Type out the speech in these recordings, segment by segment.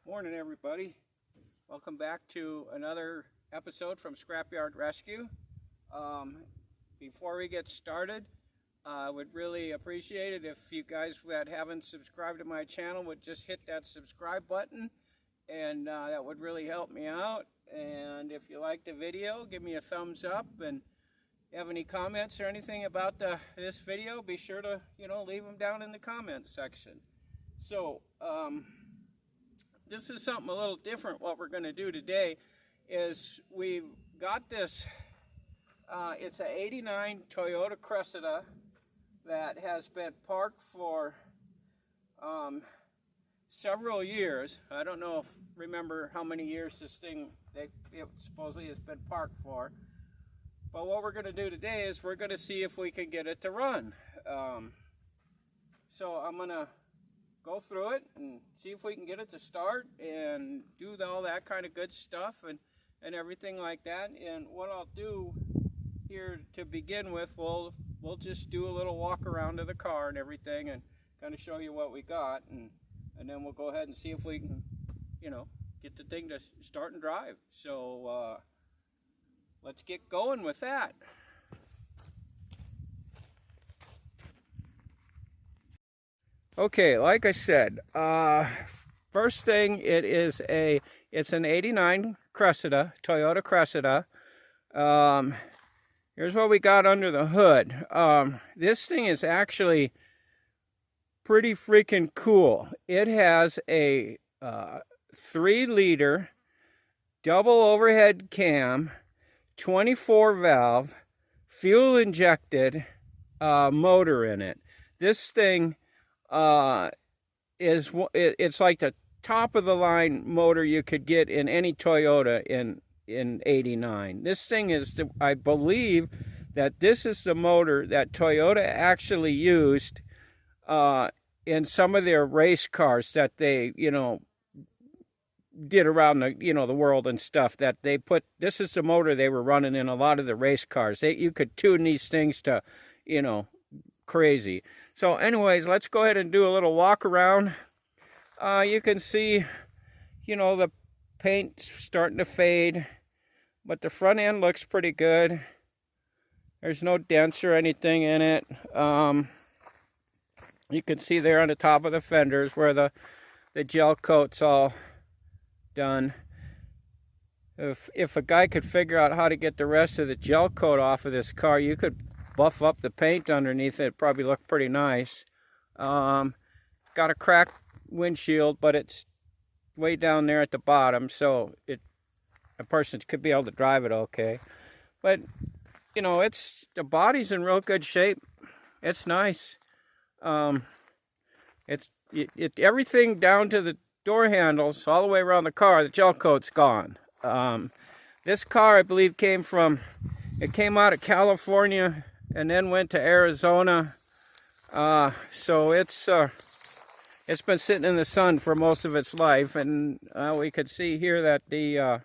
Morning, everybody. Welcome back to another episode from Scrapyard Rescue. Before we get started, I would really appreciate it if you guys that haven't subscribed to my channel would just hit that subscribe button, and that would really help me out. And if you like the video, give me a thumbs up, and if you have any comments or anything about this video, be sure to leave them down in the comment section. So this is something a little different. What we're going to do today is we've got this, it's an 89 Toyota Cressida that has been parked for several years. I don't know remember how many years this thing it supposedly has been parked for. But what we're going to do today is we're going to see if we can get it to run. So I'm going to go through it and see if we can get it to start and do all that kind of good stuff and everything like that. And what I'll do here to begin with, we'll just do a little walk around of the car and everything and kind of show you what we got, and then we'll go ahead and see if we can get the thing to start and drive. So let's get going with that. Okay, like I said, first thing, it's an 89 Cressida, Toyota Cressida. Here's what we got under the hood. This thing is actually pretty freaking cool. It has a 3-liter double overhead cam, 24 valve, fuel injected motor in it. This thing it's like the top of the line motor you could get in any Toyota in 89. This thing is, I believe that this is the motor that Toyota actually used in some of their race cars that they did around the world and stuff. That they put, this is the motor they were running in a lot of the race cars. You could tune these things to crazy. So anyways, let's go ahead and do a little walk around. You can see the paint's starting to fade, but the front end looks pretty good. There's no dents or anything in it. You can see there on the top of the fenders where the gel coat's all done. If a guy could figure out how to get the rest of the gel coat off of this car, you could buff up the paint underneath it. It'd probably look pretty nice. Got a cracked windshield, but it's way down there at the bottom, so a person could be able to drive it okay. But the body's in real good shape. It's nice. Everything down to the door handles all the way around the car, the gel coat's gone. This car, I believe, came out of California and then went to Arizona. So it's been sitting in the sun for most of its life, and we could see here that the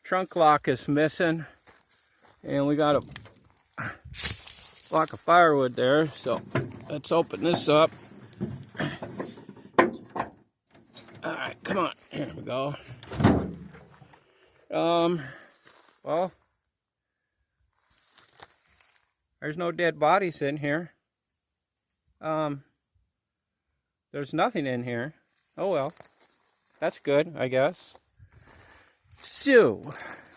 trunk lock is missing, and we got a block of firewood there. So let's open this up. All right, come on, here we go. Well, there's no dead bodies in here. There's nothing in here. Oh well, that's good, I guess. So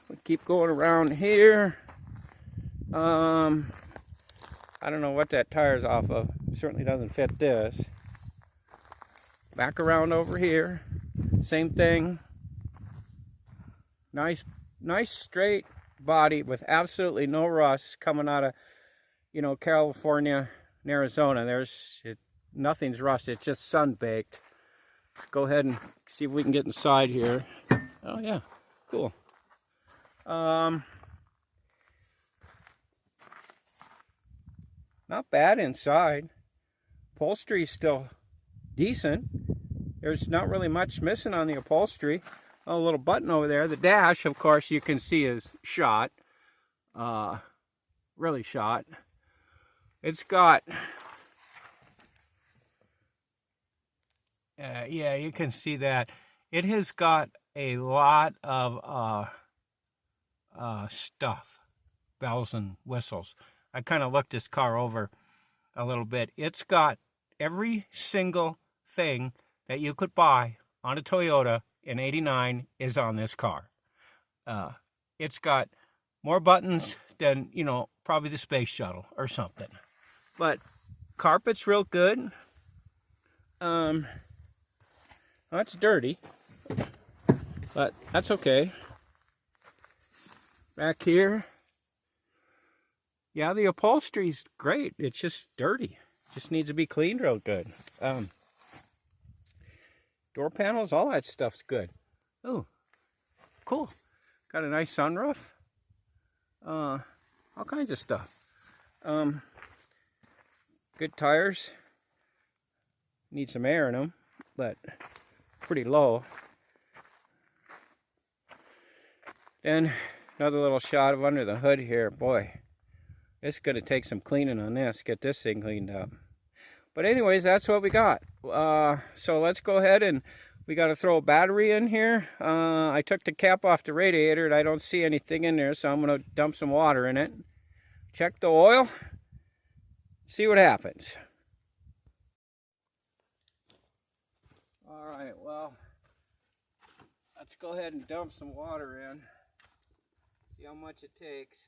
we keep going around here. I don't know what that tire's off of. It certainly doesn't fit this. Back around over here. Same thing. Nice straight body with absolutely no rust coming out of California and Arizona. Nothing's rusted, it's just sun baked. Let's go ahead and see if we can get inside here. Oh yeah, cool. Not bad inside. Upholstery's still decent. There's not really much missing on the upholstery. A little button over there. The dash, of course, you can see is shot. Really shot. It's got yeah, you can see that. it has got a lot of stuff, bells and whistles. I kind of looked this car over a little bit. It's got every single thing that you could buy on a Toyota in '89 is on this car. It's got more buttons than, you know, probably the space shuttle or something. But carpet's real good. Well, it's dirty, but that's okay. Back here, yeah, the upholstery's great. It's just dirty. Just needs to be cleaned real good. Door panels, all that stuff's good. Oh, cool. Got a nice sunroof. All kinds of stuff. Good tires. Need some air in them, but pretty low. Then another little shot of under the hood here. Boy, it's going to take some cleaning on this. Get this thing cleaned up. But anyways, that's what we got. So let's go ahead and we got to throw a battery in here. I took the cap off the radiator and I don't see anything in there, so I'm going to dump some water in it. Check the oil. See what happens. All right, well, let's go ahead and dump some water in. See how much it takes.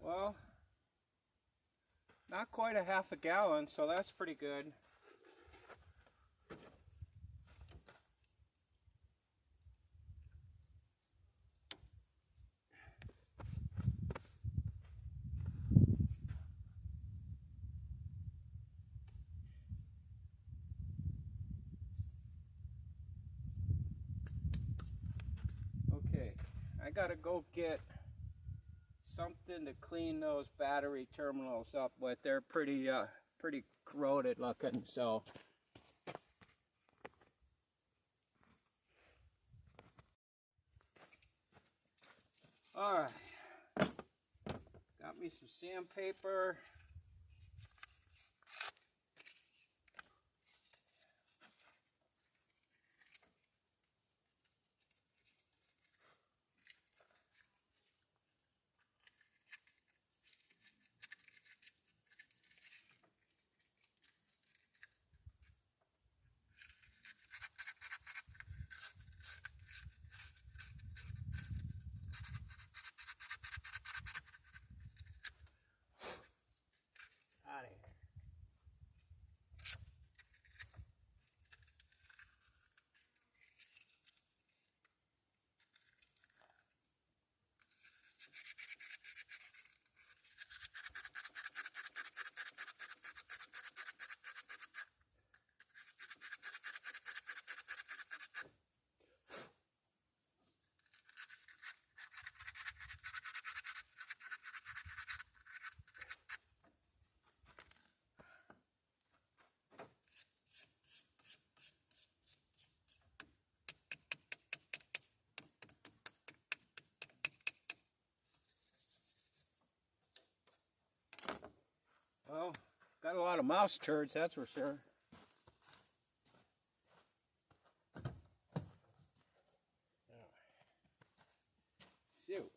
Well, not quite a half a gallon, so that's pretty good. Okay, I gotta go get something to clean those battery terminals up with. They're pretty corroded looking, so all right, got me some sandpaper. Well, got a lot of mouse turds, that's for sure. Shoot.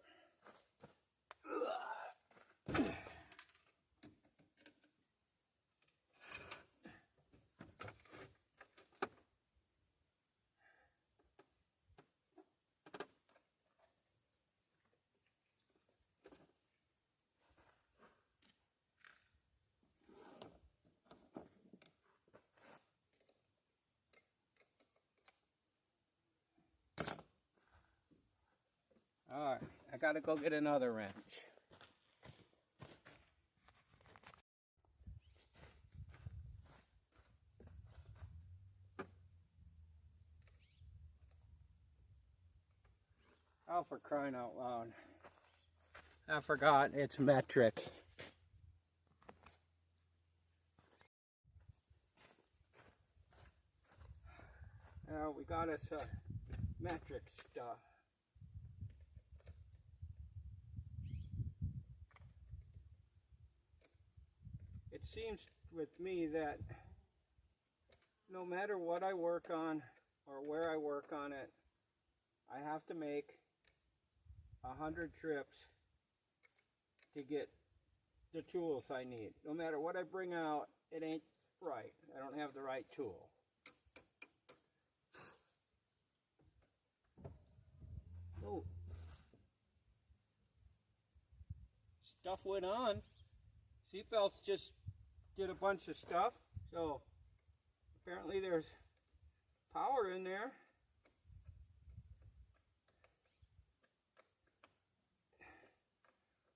All right, I gotta go get another wrench. Oh, for crying out loud. I forgot it's metric. We got us metric stuff. It seems with me that no matter what I work on or where I work on it, I have to make 100 trips to get the tools I need. No matter what I bring out, it ain't right. I don't have the right tool. Oh, stuff went on. Seatbelts just did a bunch of stuff, so apparently there's power in there.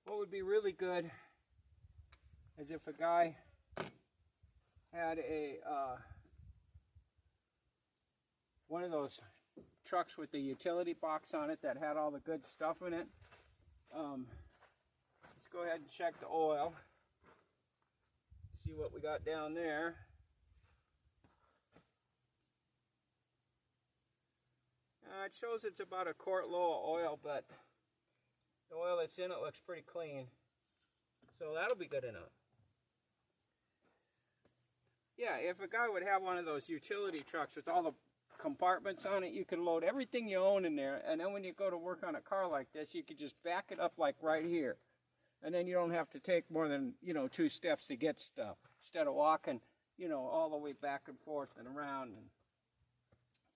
What would be really good is if a guy had a one of those trucks with the utility box on it that had all the good stuff in it. Let's go ahead and check the oil. See what we got down there. It shows it's about a quart low of oil, but the oil that's in it looks pretty clean. So that'll be good enough. Yeah, if a guy would have one of those utility trucks with all the compartments on it, you can load everything you own in there, and then when you go to work on a car like this, you could just back it up like right here, and then you don't have to take more than 2 steps to get stuff instead of walking all the way back and forth and around.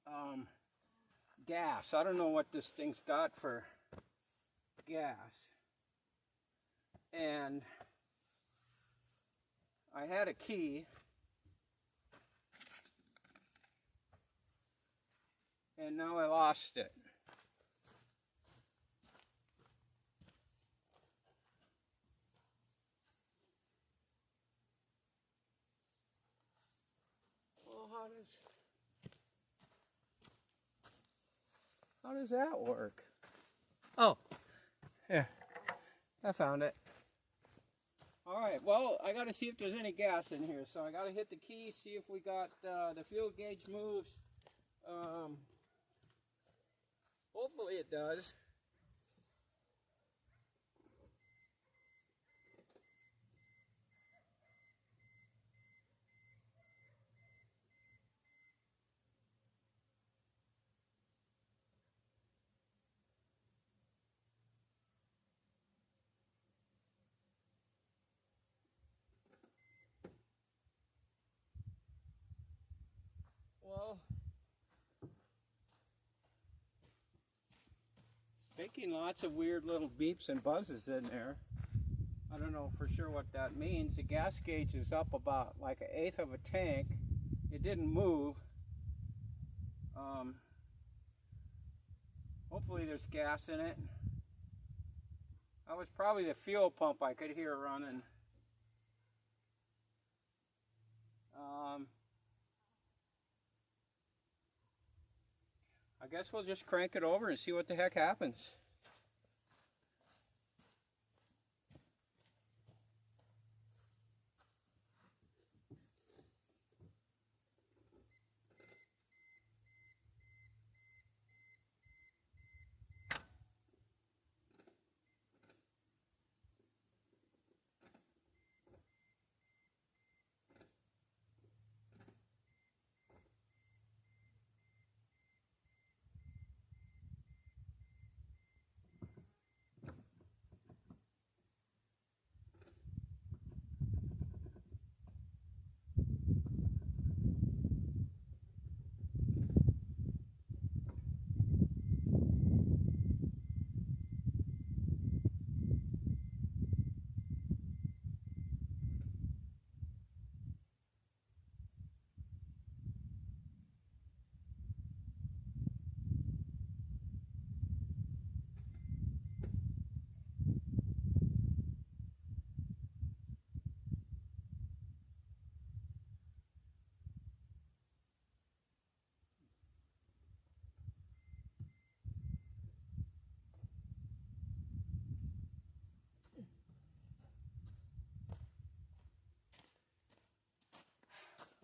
And gas, I don't know what this thing's got for gas, and I had a key, and now I lost it. Well, how does that work? Oh, yeah, I found it. All right, well, I got to see if there's any gas in here, so I got to hit the key, see if we got the fuel gauge moves. Hopefully it does. Well, it's making lots of weird little beeps and buzzes in there. I don't know for sure what that means. The gas gauge is up about like 1/8 of a tank. It didn't move. Hopefully there's gas in it. That was probably the fuel pump I could hear running. I guess we'll just crank it over and see what the heck happens.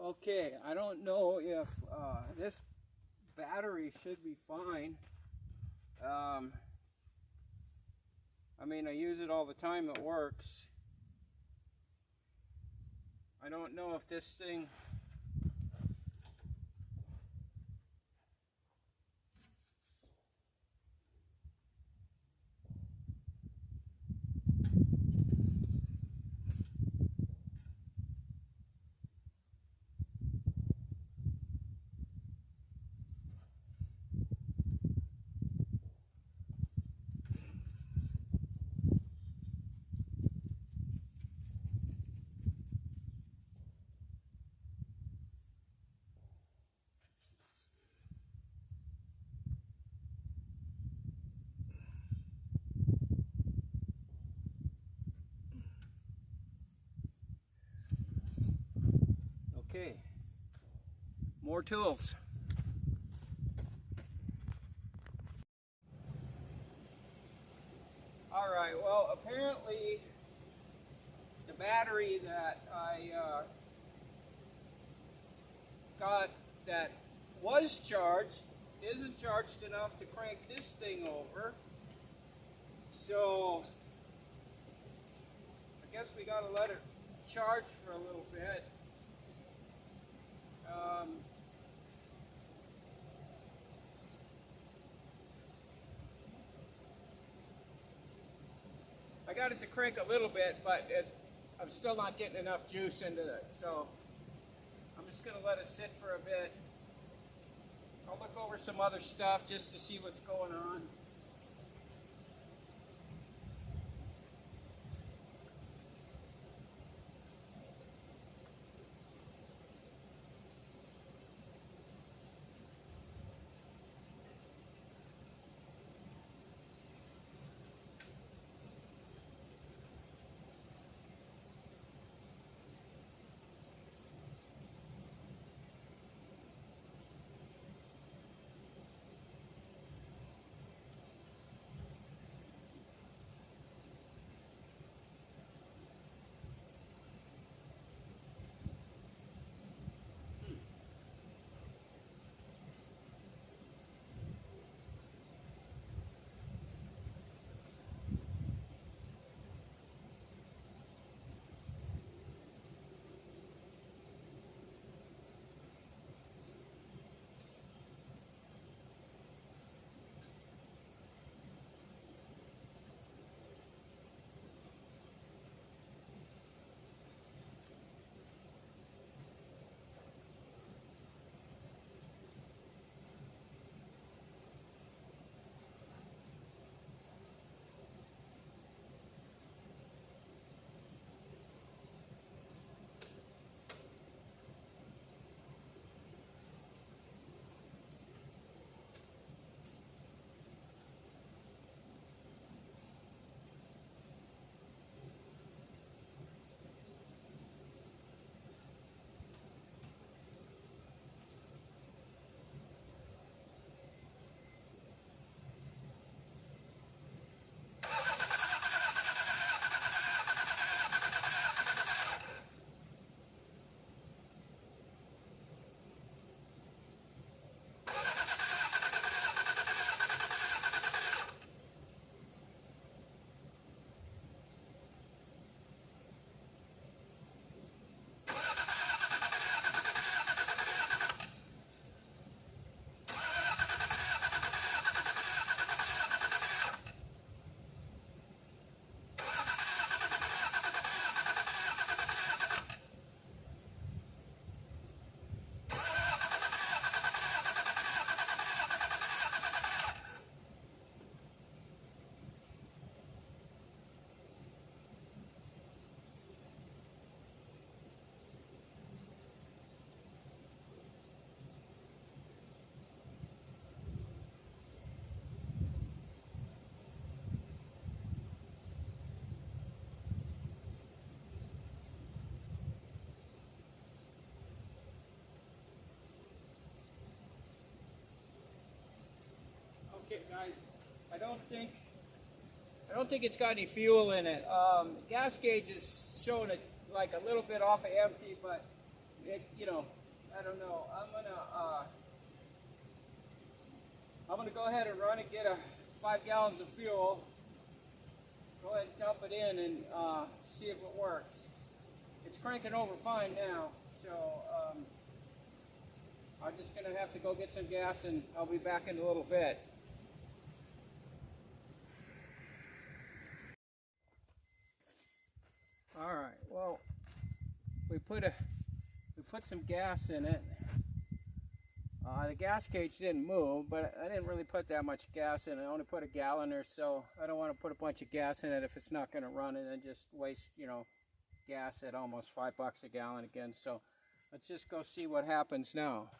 Okay, I don't know if this battery should be fine. I mean, I use it all the time, it works. I don't know if this thing... Okay, more tools. All right, well, apparently the battery that I got that was charged isn't charged enough to crank this thing over. So I guess we gotta let it charge for a little bit. I got it to crank a little bit, but I'm still not getting enough juice into it. So I'm just gonna let it sit for a bit. I'll look over some other stuff just to see what's going on. Okay, guys, I don't think it's got any fuel in it. Gas gauge is showing it like a little bit off of empty, but it, you know, I don't know. I'm gonna go ahead and run and get 5 gallons of fuel. Go ahead and dump it in and see if it works. It's cranking over fine now, so I'm just gonna have to go get some gas and I'll be back in a little bit. All right. Well, we put some gas in it. The gas gauge didn't move, but I didn't really put that much gas in it. I only put a gallon or so. I don't want to put a bunch of gas in it if it's not going to run and then just waste, gas at almost $5 a gallon again. So let's just go see what happens now.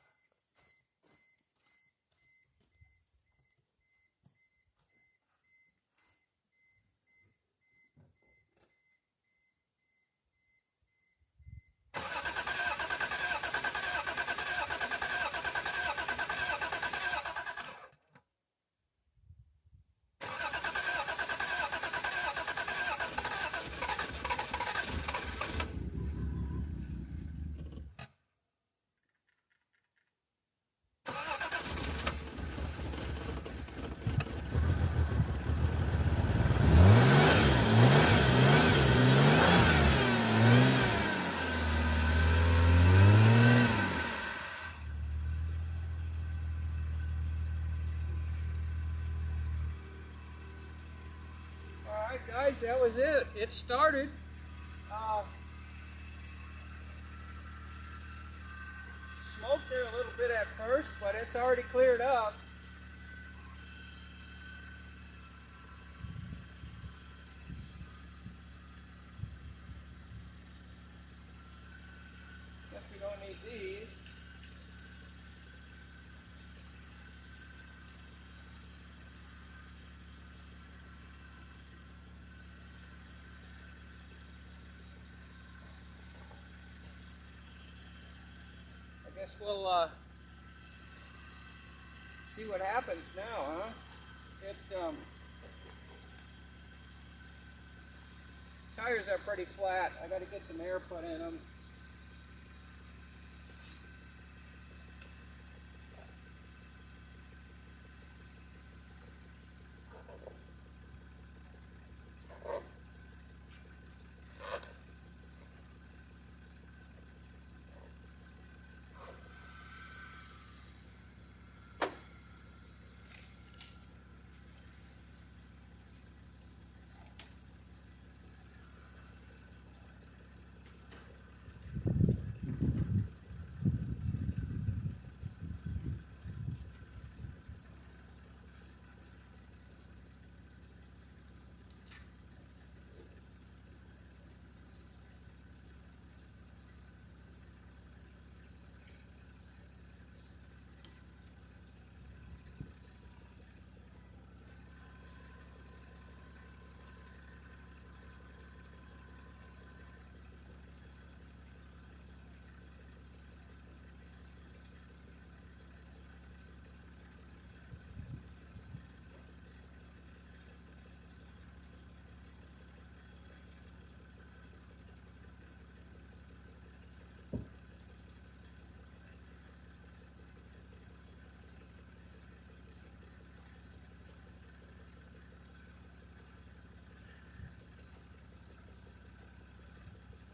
Alright guys, that was it. It started. Smoke there a little bit at first, but it's already cleared up. Guess we don't need these. I guess we'll see what happens now, huh? Tires are pretty flat. I got to get some air put in them.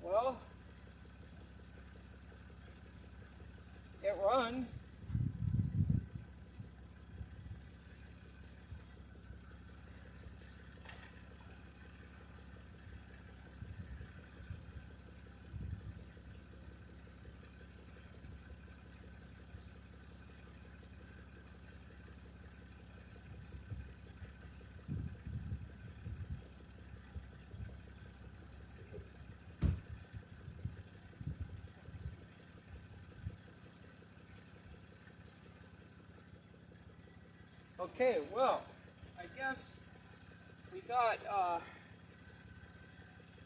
Well, it runs. Okay, well, I guess we got a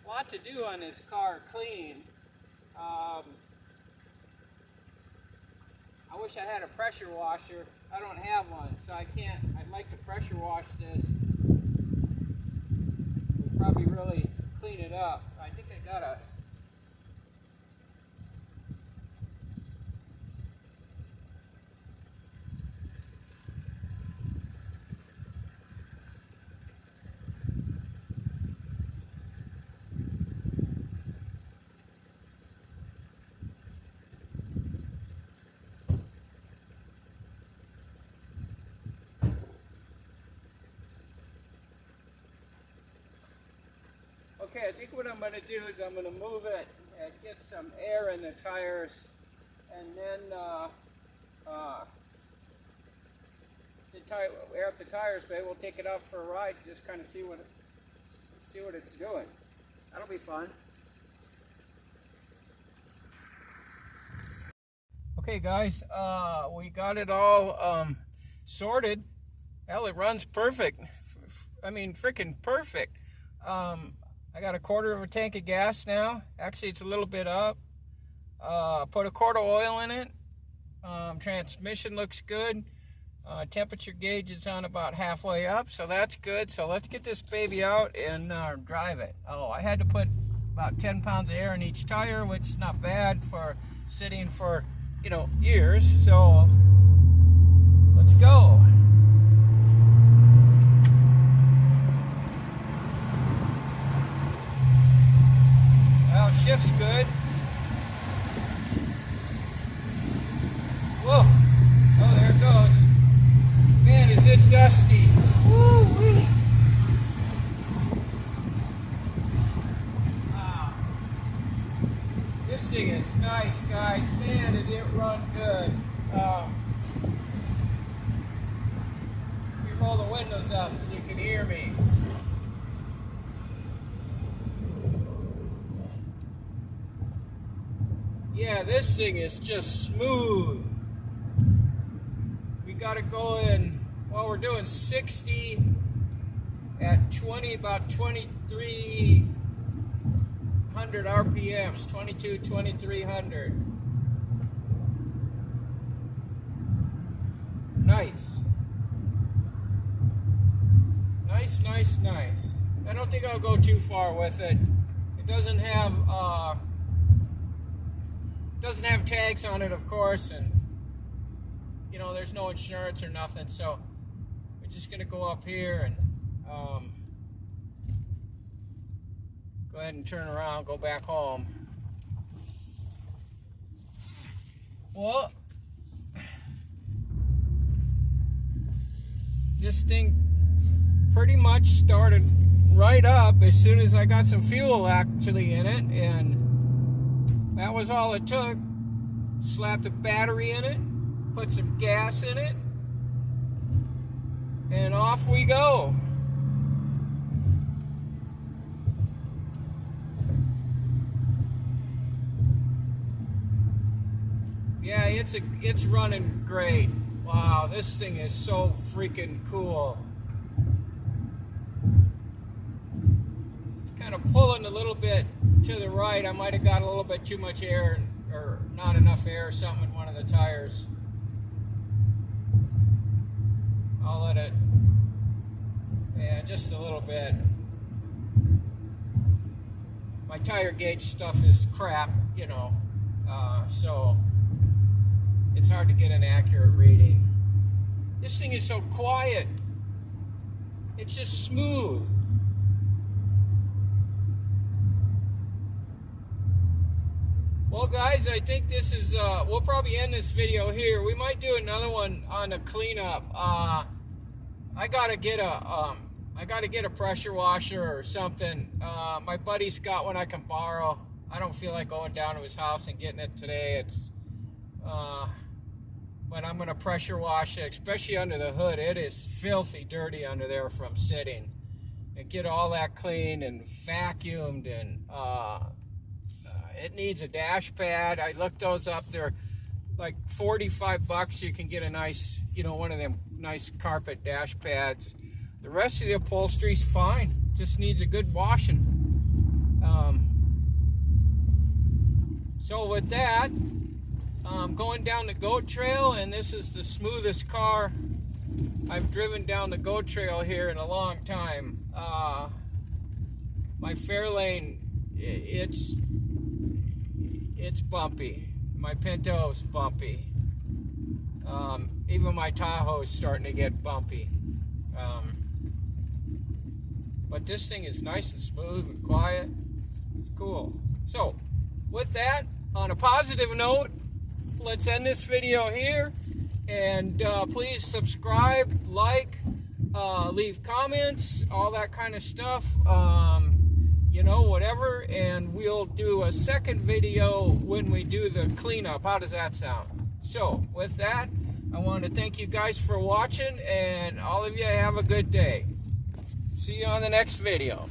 lot to do on this car clean. I wish I had a pressure washer. I don't have one, so I can't. I'd like to pressure wash this. We'd probably really clean it up. I think I got a Okay, I think what I'm going to do is I'm going to move it and get some air in the tires, and then air up the tires. Maybe we'll take it out for a ride, just kind of see what it's doing. That'll be fun. Okay, guys, we got it all sorted. Hell, it runs perfect. I mean, freaking perfect. I got a quarter of a tank of gas now. Actually, it's a little bit up. Put a quart of oil in it. Transmission looks good. Temperature gauge is on about halfway up, so that's good. So let's get this baby out and drive it. Oh, I had to put about 10 pounds of air in each tire, which is not bad for sitting for, you know, years. So let's go. Well, shift's good. Whoa. Oh, there it goes. Man, is it dusty. Woo-wee. Wow. This thing is nice, guys. Man, does it run good. Let me roll the windows up so you can hear me. Yeah, this thing is just smooth. We got it going, well, we're doing 60 at about 2,300 RPMs, 2,300. Nice. Nice. I don't think I'll go too far with it. It doesn't have tags on it, of course, and you know, there's no insurance or nothing, so we're just gonna go up here and go ahead and turn around, go back home. Well, this thing pretty much started right up as soon as I got some fuel actually in it, and that was all it took. Slapped a battery in it, put some gas in it, and off we go. Yeah, it's running great. Wow, this thing is so freaking cool. Kind of pulling a little bit to the right. I might have got a little bit too much air, or not enough air or something in one of the tires. I'll let it, yeah, just a little bit. My tire gauge stuff is crap, you know, so it's hard to get an accurate reading. This thing is so quiet. It's just smooth. Well, guys, I think this is, we'll probably end this video here. We might do another one on a cleanup. I gotta get a pressure washer or something. My buddy's got one I can borrow. I don't feel like going down to his house and getting it today. But I'm gonna pressure wash it, especially under the hood. It is filthy dirty under there from sitting. And get all that cleaned and vacuumed, and it needs a dash pad. I looked those up. They're like $45. You can get a nice, you know, one of them nice carpet dash pads. The rest of the upholstery's fine. Just needs a good washing. So with that, I'm going down the goat trail, and this is the smoothest car I've driven down the goat trail here in a long time. My Fairlane, it's bumpy. My Pinto's bumpy. Even my Tahoe's starting to get bumpy. But this thing is nice and smooth and quiet. It's cool. So, with that, on a positive note, let's end this video here. And please subscribe, like, leave comments, all that kind of stuff. you know, whatever, and we'll do a second video when we do the cleanup. How does that sound? So, with that, I want to thank you guys for watching, and all of you have a good day. See you on the next video.